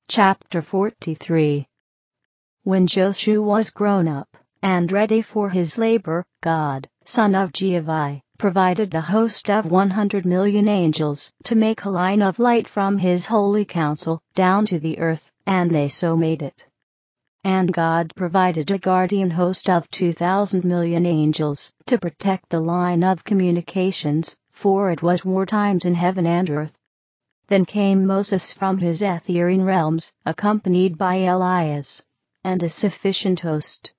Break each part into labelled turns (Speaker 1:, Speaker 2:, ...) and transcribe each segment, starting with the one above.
Speaker 1: Chapter 43. When Joshu was grown up and ready for his labor, God, son of Joshu, provided a host of 100 million angels to make a line of light from his holy counsel down to the earth, and they so made it. And God provided a guardian host of 2,000 million angels to protect the line of communications, for it was war times in heaven and earth. Then came Moses from his ethereal realms, accompanied by Elias and a sufficient host.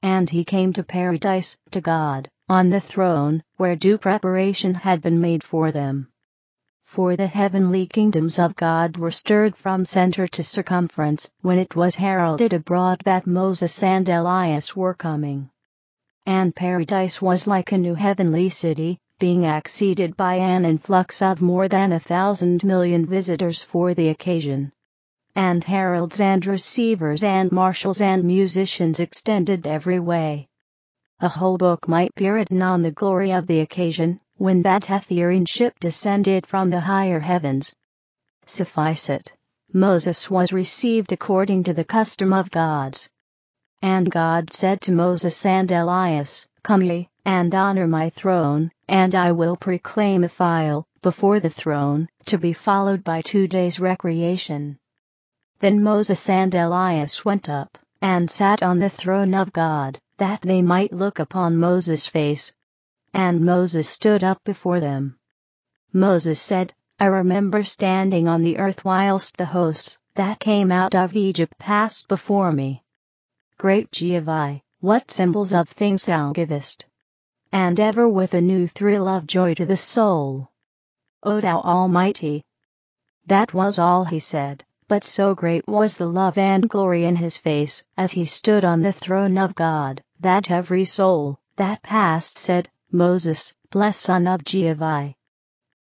Speaker 1: And he came to paradise, to God, on the throne, where due preparation had been made for them. For the heavenly kingdoms of God were stirred from center to circumference, when it was heralded abroad that Moses and Elias were coming. And paradise was like a new heavenly city, being exceeded by an influx of more than 1,000 million visitors for the occasion. And heralds and receivers and marshals and musicians extended every way. A whole book might be written on the glory of the occasion, when that ethereal ship descended from the higher heavens. Suffice it, Moses was received according to the custom of gods. And God said to Moses and Elias, "Come ye, and honor my throne, and I will proclaim a file before the throne, to be followed by 2 days' recreation." Then Moses and Elias went up, and sat on the throne of God, that they might look upon Moses' face. And Moses stood up before them. Moses said, "I remember standing on the earth whilst the hosts that came out of Egypt passed before me. Great Jehova, what symbols of things thou givest! And ever with a new thrill of joy to the soul. O thou Almighty!" That was all he said, but so great was the love and glory in his face, as he stood on the throne of God, that every soul that passed said, "Moses, blessed son of Jehova."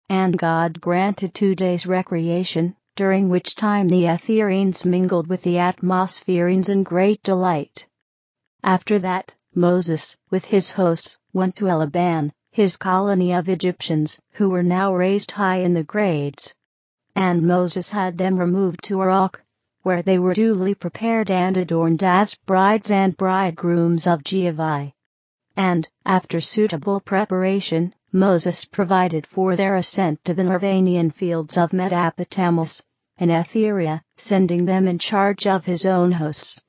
Speaker 1: And God granted 2 days' recreation, during which time the ethereans mingled with the atmosphereans in great delight. After that, Moses, with his hosts, went to Elaban, his colony of Egyptians, who were now raised high in the grades. And Moses had them removed to a rock, where they were duly prepared and adorned as brides and bridegrooms of Jehova. And, after suitable preparation, Moses provided for their ascent to the Nirvanian fields of Mesopotamus, in Etheria, sending them in charge of his own hosts.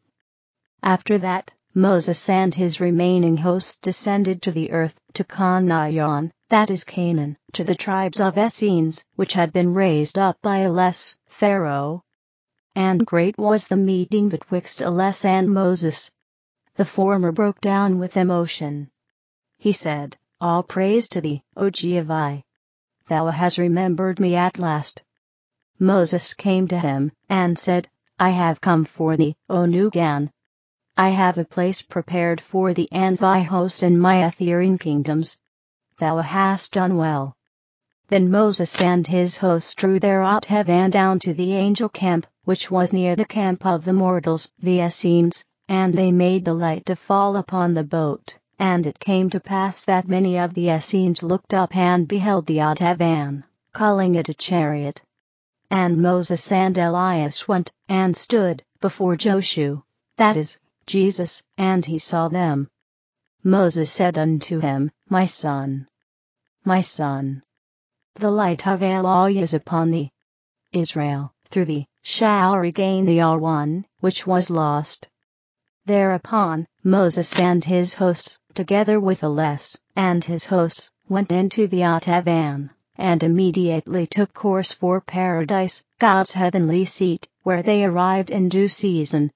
Speaker 1: After that, Moses and his remaining hosts descended to the earth, to Canaan, that is Canaan, to the tribes of Essenes, which had been raised up by Elas, Pharaoh. And great was the meeting betwixt Elas and Moses. The former broke down with emotion. He said, "All praise to thee, O Jehova! Thou hast remembered me at last." Moses came to him, and said, "I have come for thee, O Nugan. I have a place prepared for thee and thy hosts in my ethereal kingdoms. Thou hast done well." Then Moses and his hosts drew their Van down to the angel camp, which was near the camp of the mortals, the Essenes, and they made the light to fall upon the boat. And it came to pass that many of the Essenes looked up and beheld the Van, calling it a chariot. And Moses and Elias went, and stood before Joshu, that is, Jesus, and he saw them. Moses said unto him, my son, the light of Eloah is upon thee. Israel, through thee, shall regain the all one, which was lost." Thereupon, Moses and his hosts, together with Elas and his hosts, went into the Van, and immediately took course for paradise, God's heavenly seat, where they arrived in due season.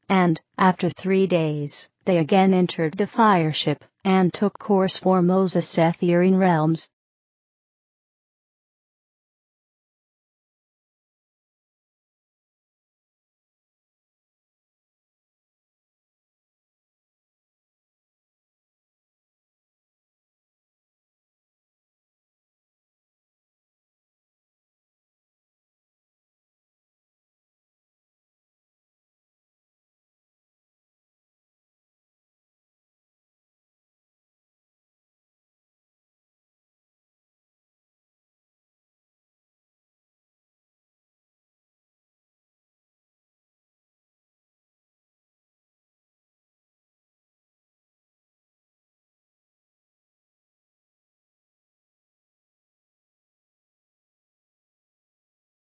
Speaker 1: And, after 3 days, they again entered the fire ship, and took course for Moses' ethereal realms,